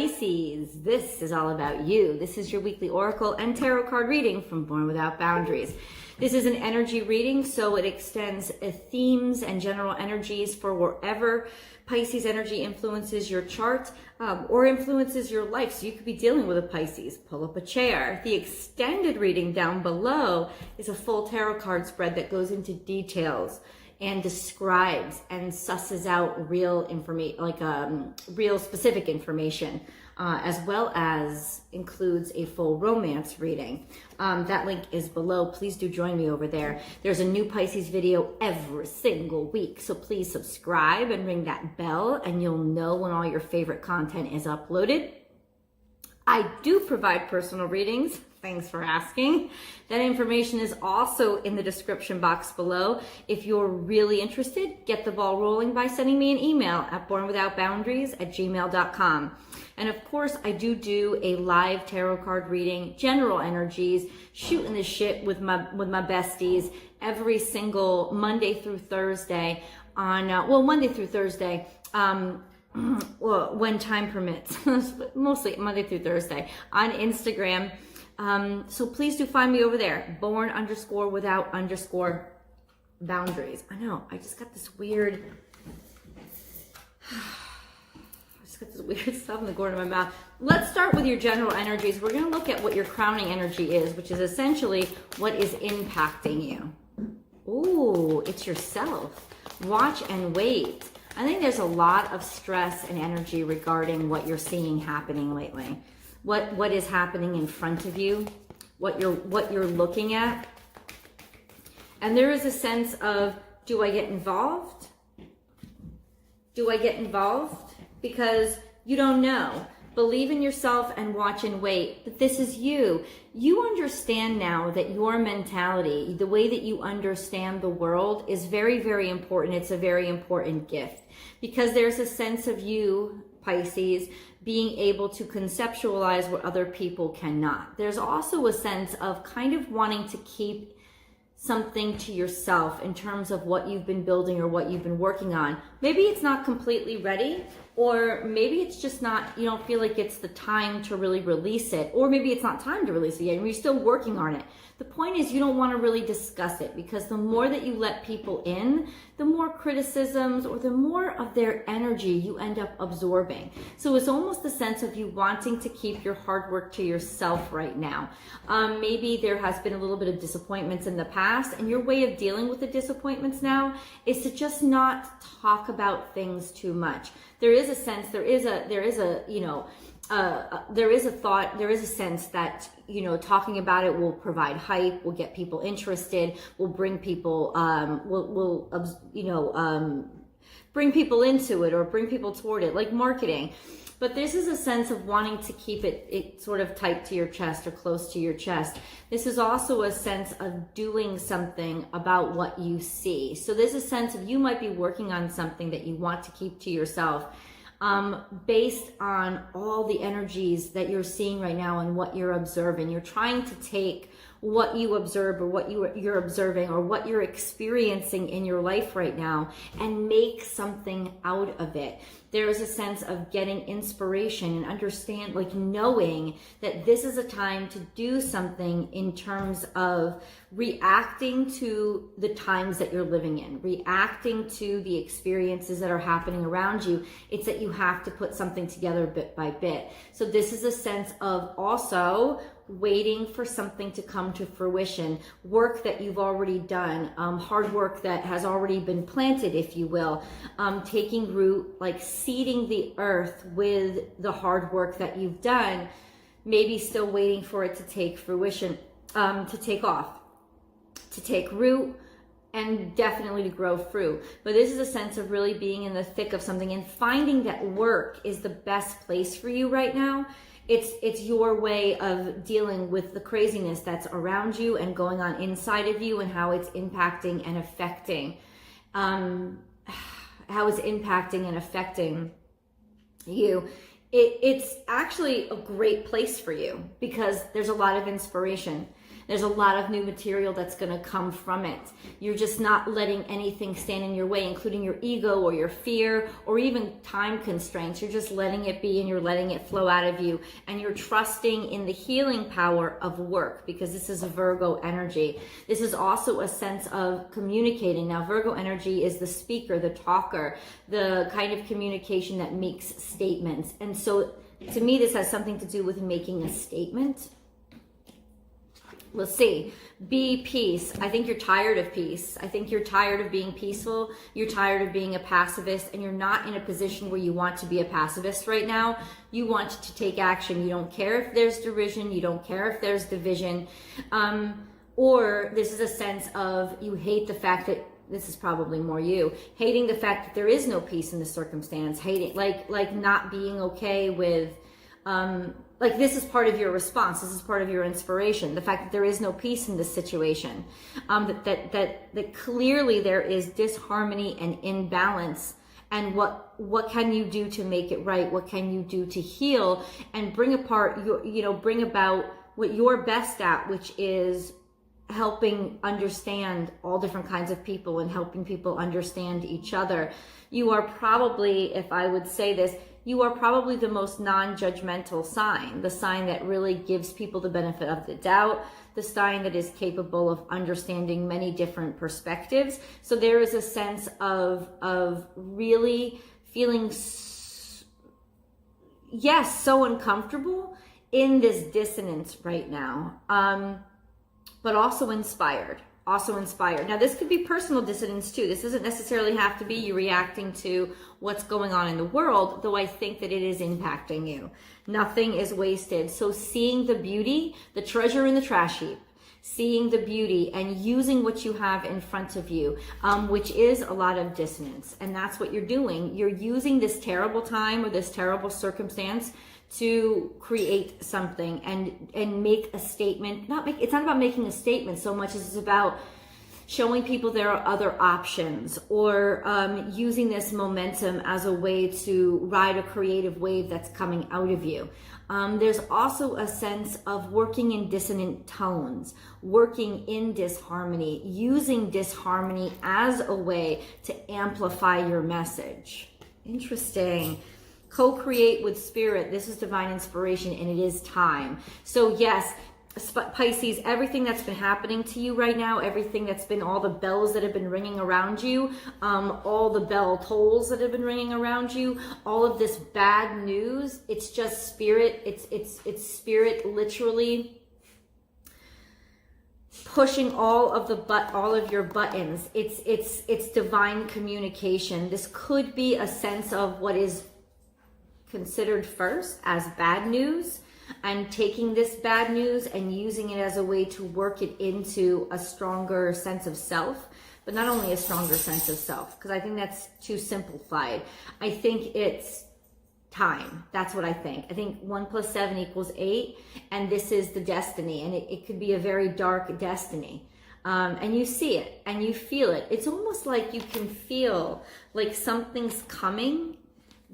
Pisces, this is all about you. This is your weekly oracle and tarot card reading from Born Without Boundaries. This is an energy reading, so it extends themes and general energies for wherever Pisces energy influences your chart or influences your life. So you could be dealing with a Pisces. Pull up a chair. The extended reading down below is a full tarot card spread that goes into details and describes and susses out real information, like real specific information, as well as includes a full romance reading. That link is below. Please do join me over there. There's a new Pisces video every single week, so please subscribe and ring that bell, and you'll know when all your favorite content is uploaded. I do provide personal readings. Thanks for asking. That information is also in the description box below. If you're really interested, get the ball rolling by sending me an email at bornwithoutboundaries@gmail.com. And of course, I do a live tarot card reading, general energies, shooting the shit with my besties every single Monday through Thursday on, Monday through Thursday, well, when time permits, mostly Monday through Thursday on Instagram. So please do find me over there, born_without_boundaries. I know, I just got this weird stuff in the corner of my mouth. Let's start with your general energies. We're going to look at what your crowning energy is, which is essentially what is impacting you. Ooh, it's yourself. Watch and wait. I think there's a lot of stress and energy regarding what you're seeing happening lately. What is happening in front of you, what you're looking at. And there is a sense of, do I get involved? Do I get involved? Because you don't know. Believe in yourself and watch and wait. But this is you. You understand now that your mentality, the way that you understand the world is very, very important. It's a very important gift. Because there's a sense of you, Pisces, being able to conceptualize what other people cannot. There's also a sense of kind of wanting to keep something to yourself in terms of what you've been building or what you've been working on. Maybe it's not completely ready, or maybe it's just not, you don't feel like it's the time to really release it, or maybe it's not time to release it yet and you're still working on it. The point is, you don't want to really discuss it, because the more that you let people in, the more criticisms or the more of their energy you end up absorbing. So it's almost the sense of you wanting to keep your hard work to yourself right now. Maybe there has been a little bit of disappointments in the past, and your way of dealing with the disappointments now is to just not talk about things too much. There is a sense, there is a thought, there is a sense that, talking about it will provide hype, will get people interested, will bring people, bring people into it or bring people toward it, like marketing. But this is a sense of wanting to keep it sort of tight to your chest or close to your chest. This is also a sense of doing something about what you see. So there's a sense of you might be working on something that you want to keep to yourself, based on all the energies that you're seeing right now and what you're observing. You're trying to take what you observe or what you're observing or what you're experiencing in your life right now and make something out of it. There is a sense of getting inspiration and knowing that this is a time to do something in terms of reacting to the times that you're living in, reacting to the experiences that are happening around you. It's that you have to put something together bit by bit. So this is a sense of also waiting for something to come to fruition, work that you've already done, hard work that has already been planted, if you will, taking root, like seeding the earth with the hard work that you've done, maybe still waiting for it to take fruition, to take off, to take root, and definitely to grow fruit. But this is a sense of really being in the thick of something and finding that work is the best place for you right now. It's your way of dealing with the craziness that's around you and going on inside of you, and how it's impacting and affecting, you. It's actually a great place for you because there's a lot of inspiration. There's a lot of new material that's going to come from it. You're just not letting anything stand in your way, including your ego or your fear or even time constraints. You're just letting it be and you're letting it flow out of you. And you're trusting in the healing power of work, because this is a Virgo energy. This is also a sense of communicating. Now, Virgo energy is the speaker, the talker, the kind of communication that makes statements. And so to me, this has something to do with making a statement. Let's see. Be peace. I think you're tired of peace. I think you're tired of being peaceful. You're tired of being a pacifist, and you're not in a position where you want to be a pacifist right now. You want to take action. You don't care if there's derision. You don't care if there's division. Or this is a sense of you hate the fact that, this is probably more you, hating the fact that there is no peace in the circumstance, hating, like not being okay with, like this is part of your response. This is part of your inspiration. The fact that there is no peace in this situation, that clearly there is disharmony and imbalance. And what can you do to make it right? What can you do to heal and bring apart your, bring about what you're best at, which is helping understand all different kinds of people and helping people understand each other. You are probably, if I would say this, you are probably the most non-judgmental sign, the sign that really gives people the benefit of the doubt, the sign that is capable of understanding many different perspectives. So there is a sense of really feeling, yes, so uncomfortable in this dissonance right now. But also inspired. Now, this could be personal dissonance too. This doesn't necessarily have to be you reacting to what's going on in the world, though I think that it is impacting you. Nothing is wasted. So seeing the beauty, the treasure in the trash heap, seeing the beauty and using what you have in front of you, which is a lot of dissonance. And that's what you're doing. You're using this terrible time or this terrible circumstance to create something and make a statement. It's not about making a statement so much as it's about showing people there are other options, or using this momentum as a way to ride a creative wave that's coming out of you. There's also a sense of working in dissonant tones, working in disharmony, using disharmony as a way to amplify your message. Interesting. Co-create with spirit. This is divine inspiration, and it is time. So yes, Pisces, everything that's been happening to you right now, everything that's been, all the bells that have been ringing around you, all the bell tolls that have been ringing around you, all of this bad news, it's just spirit. It's spirit literally pushing all of your buttons. It's divine communication. This could be a sense of what is considered first as bad news, and taking this bad news and using it as a way to work it into a stronger sense of self, but not only a stronger sense of self, because I think that's too simplified. I think it's time. That's what I think. I think 1 + 7 = 8, and this is the destiny, and it could be a very dark destiny. And you see it and you feel it. It's almost like you can feel like something's coming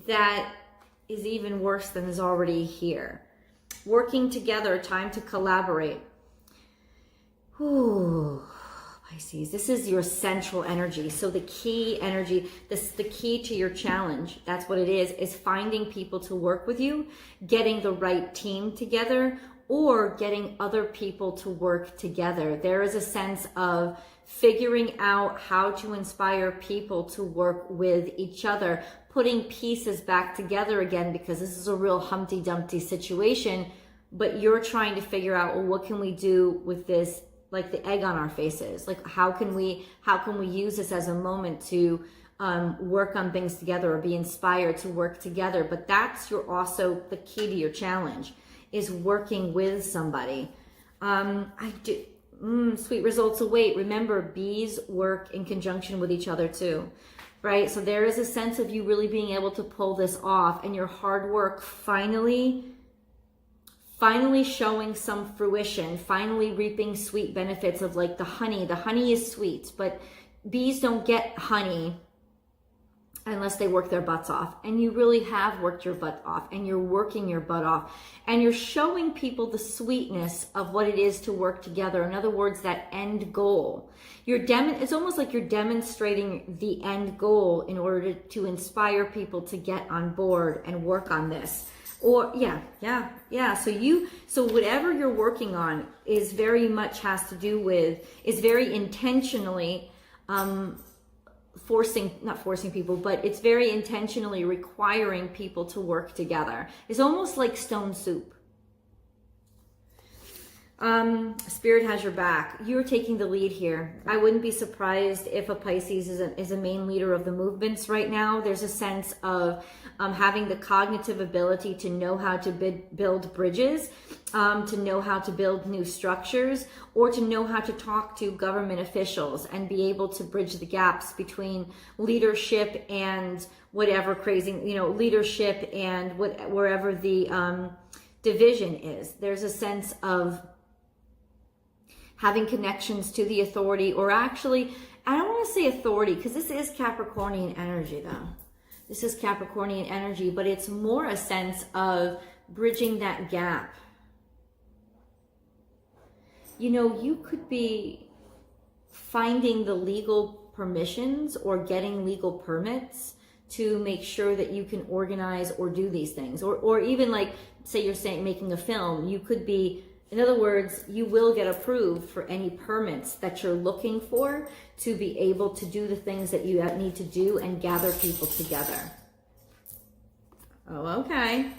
that is even worse than is already here. Working together, time to collaborate. Ooh, Pisces, this is your central energy. So the key energy, the key to your challenge, that's what it is finding people to work with you, getting the right team together, or getting other people to work together. There is a sense of figuring out how to inspire people to work with each other, putting pieces back together again, because this is a real Humpty Dumpty situation, but you're trying to figure out, well, what can we do with this, like the egg on our faces? Like, how can we use this as a moment to work on things together, or be inspired to work together? But that's also the key to your challenge, is working with somebody. Sweet results await. Remember, bees work in conjunction with each other too, right? So there is a sense of you really being able to pull this off, and your hard work finally showing some fruition, finally reaping sweet benefits of, like, the honey. The honey is sweet, but bees don't get honey unless they work their butts off. And you really have worked your butt off, and you're working your butt off, and you're showing people the sweetness of what it is to work together. In other words, that end goal. It's almost like you're demonstrating the end goal in order to inspire people to get on board and work on this. Or so whatever you're working on is very much has to do with, is very intentionally not forcing people, but it's very intentionally requiring people to work together. It's almost like stone soup. Spirit has your back. You're taking the lead here. I wouldn't be surprised if a Pisces is a main leader of the movements right now. There's a sense of having the cognitive ability to know how to build bridges, to know how to build new structures, or to know how to talk to government officials and be able to bridge the gaps between leadership and whatever crazy, leadership and wherever the division is. There's a sense of having connections to the authority, or actually, I don't want to say authority because this is Capricornian energy though. This is Capricornian energy, but it's more a sense of bridging that gap. You could be finding the legal permissions or getting legal permits to make sure that you can organize or do these things. Or even like, say you're making a film, you could be, in other words, you will get approved for any permits that you're looking for to be able to do the things that you need to do and gather people together. Oh, okay,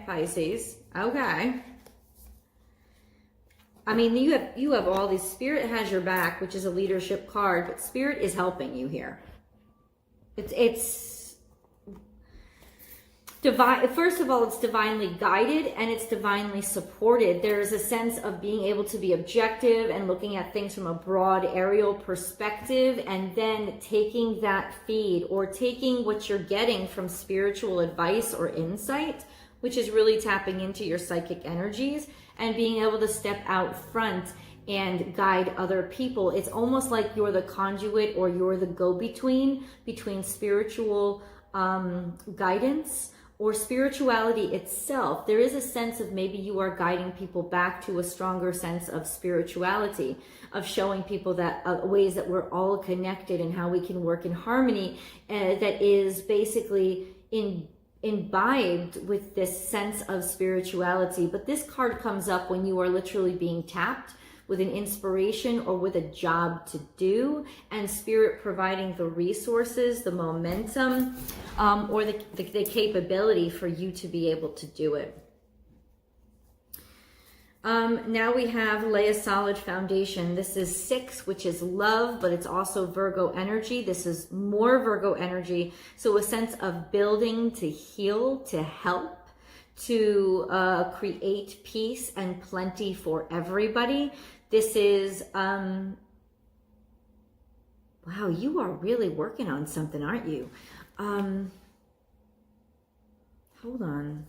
Pisces. Okay. I mean, you have all these, Spirit has your back, which is a leadership card, but Spirit is helping you here. It's divine. First of all, it's divinely guided and it's divinely supported. There's a sense of being able to be objective and looking at things from a broad aerial perspective, and then taking that feed or taking what you're getting from spiritual advice or insight, which is really tapping into your psychic energies and being able to step out front and guide other people. It's almost like you're the conduit, or you're the go-between between spiritual guidance or spirituality itself. There is a sense of maybe you are guiding people back to a stronger sense of spirituality, of showing people that ways that we're all connected and how we can work in harmony, that is basically imbibed with this sense of spirituality. But this card comes up when you are literally being tapped with an inspiration or with a job to do, and Spirit providing the resources, the momentum, or the capability for you to be able to do it. Now we have lay a solid foundation. This is 6, which is love, but it's also Virgo energy. This is more Virgo energy. So a sense of building to heal, to help, to create peace and plenty for everybody. This is, wow, you are really working on something, aren't you? Hold on.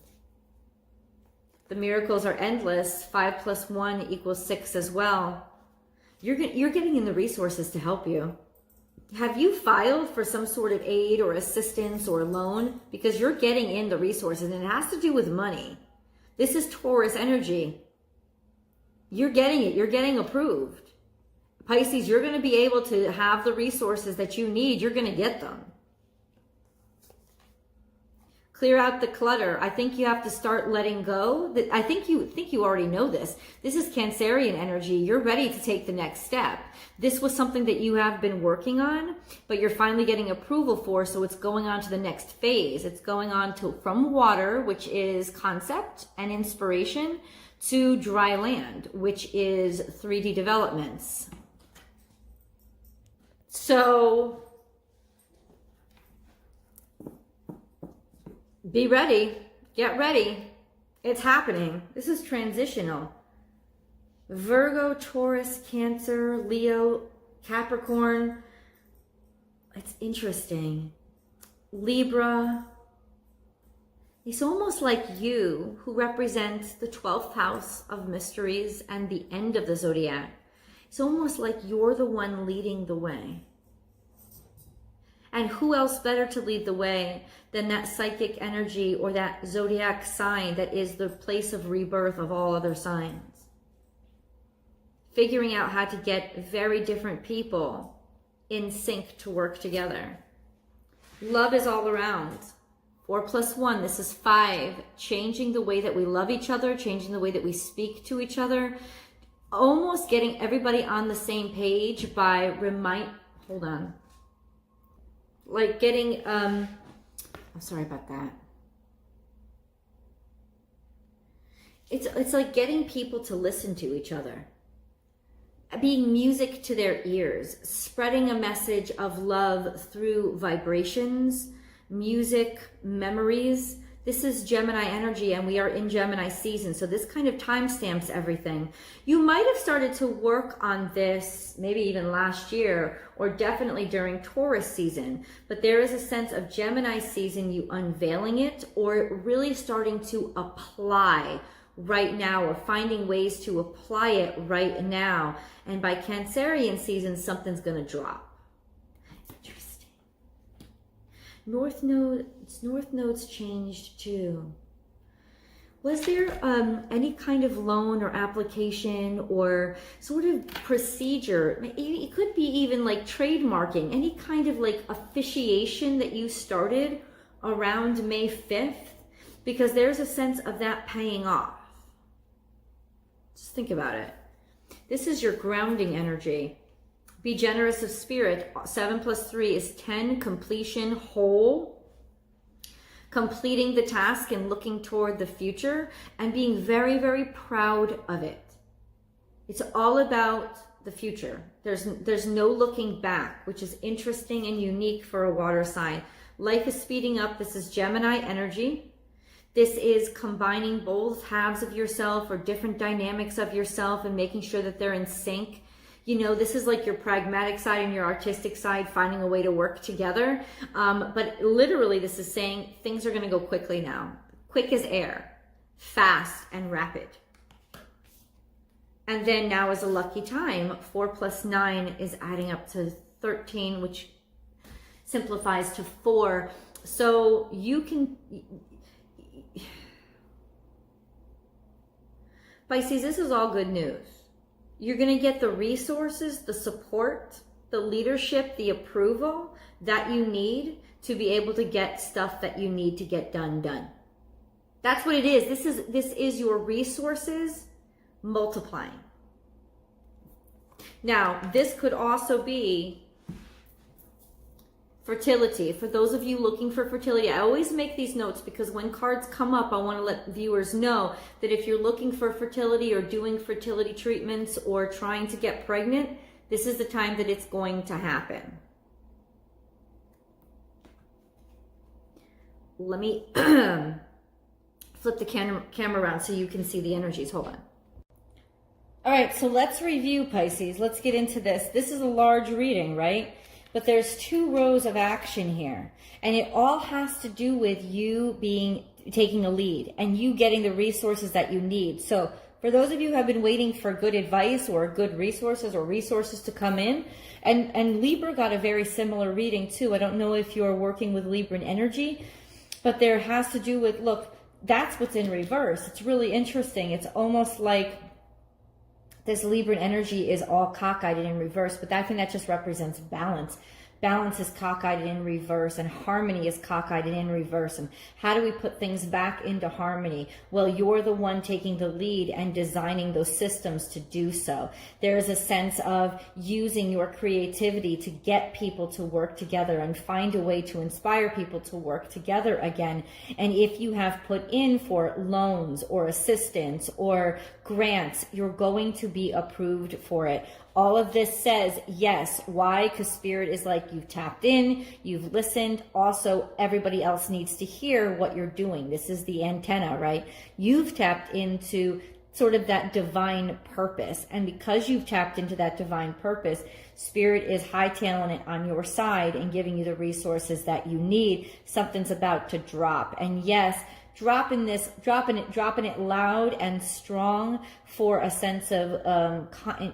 The miracles are endless. 5 + 1 = 6 as well. You're getting in the resources to help you. Have you filed for some sort of aid or assistance or loan? Because you're getting in the resources, and it has to do with money. This is Taurus energy. You're getting it. You're getting approved. Pisces, you're going to be able to have the resources that you need. You're going to get them. Clear out the clutter. I think you have to start letting go. I think you already know this. This is Cancerian energy. You're ready to take the next step. This was something that you have been working on, but you're finally getting approval for, so it's going on to the next phase. It's going on to from water, which is concept and inspiration, to dry land, which is 3D developments. So be ready, get ready. It's happening. This is transitional. Virgo, Taurus, Cancer, Leo, Capricorn. It's interesting. Libra. It's almost like you, who represents the 12th house of mysteries and the end of the zodiac. It's almost like you're the one leading the way. And who else better to lead the way than that psychic energy or that zodiac sign that is the place of rebirth of all other signs? Figuring out how to get very different people in sync to work together. Love is all around. 4 + 1, this is 5. Changing the way that we love each other, changing the way that we speak to each other, almost getting everybody on the same page by hold on. Like getting, I'm sorry about that. It's like getting people to listen to each other. Being music to their ears, spreading a message of love through vibrations, music, memories. This is Gemini energy, and we are in Gemini season, so this kind of timestamps everything. You might have started to work on this maybe even last year, or definitely during Taurus season, but there is a sense of Gemini season, you unveiling it or really starting to apply right now, or finding ways to apply it right now. And by Cancerian season, something's going to drop. Interesting. North nodes changed too. Was there any kind of loan or application or sort of procedure? It could be even like trademarking, any kind of like officiation that you started around May 5th, because there's a sense of that paying off. Just think about it. This is your grounding energy. Be generous of spirit. 7 + 3 is 10, completion, whole. Completing the task and looking toward the future and being very, very proud of it. It's all about the future. There's no looking back, which is interesting and unique for a water sign. Life is speeding up. This is Gemini energy. This is combining both halves of yourself or different dynamics of yourself and making sure that they're in sync. You know, this is like your pragmatic side and your artistic side, finding a way to work together. But literally, this is saying things are going to go quickly now. Quick as air, fast and rapid. And then now is a lucky time. 4 + 9 is adding up to 13, which simplifies to 4. So you can... Pisces, this is all good news. You're going to get the resources, the support, the leadership, the approval that you need to be able to get stuff that you need to get done. That's what it is. This is your resources multiplying. Now, this could also be fertility. For those of you looking for fertility, I always make these notes because when cards come up, I want to let viewers know that if you're looking for fertility or doing fertility treatments or trying to get pregnant, this is the time that it's going to happen. Let me flip the camera around so you can see the energies. Hold on. All right, so let's review, Pisces. Let's get into this. This is a large reading, right? But there's 2 rows of action here, and it all has to do with you taking a lead and you getting the resources that you need. So for those of you who have been waiting for good advice or good resources or resources to come in, and Libra got a very similar reading too. I don't know if you're working with Libran energy, but there has to do with, look, that's what's in reverse. It's really interesting. It's almost like this Libran energy is all cockeyed and in reverse, but I think that just represents balance. Balance is cockeyed and in reverse, and harmony is cockeyed and in reverse. And how do we put things back into harmony? Well, you're the one taking the lead and designing those systems to do so. There is a sense of using your creativity to get people to work together and find a way to inspire people to work together again. And if you have put in for loans or assistance or grants, you're going to be approved for it. All of this says yes. Why? Because Spirit is like, you've tapped in, you've listened. Also, everybody else needs to hear what you're doing. This is the antenna, right? You've tapped into sort of that divine purpose. And because you've tapped into that divine purpose, Spirit is hightailing it on your side and giving you the resources that you need. Something's about to drop. And yes, dropping it loud and strong for a sense of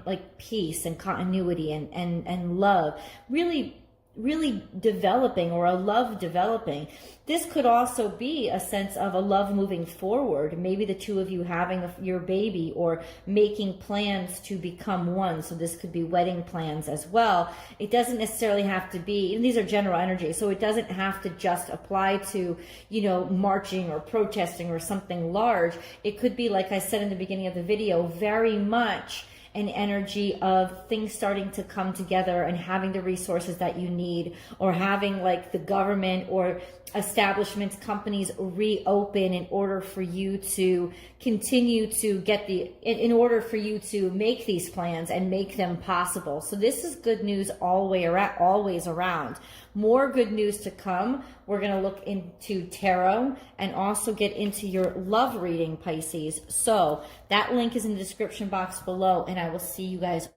like peace and continuity and love. Really really developing, or a love developing. This could also be a sense of a love moving forward. Maybe the two of you having your baby, or making plans to become one. So this could be wedding plans as well. It doesn't necessarily have to be, and these are general energies, so it doesn't have to just apply to, you know, marching or protesting or something large. It could be, like I said in the beginning of the video, very much an energy of things starting to come together and having the resources that you need, or having like the government or establishments, companies reopen in order for you to continue to get in order for you to make these plans and make them possible. So this is good news always around. More good news to come. We're going to look into tarot and also get into your love reading, Pisces. So that link is in the description box below, and I will see you guys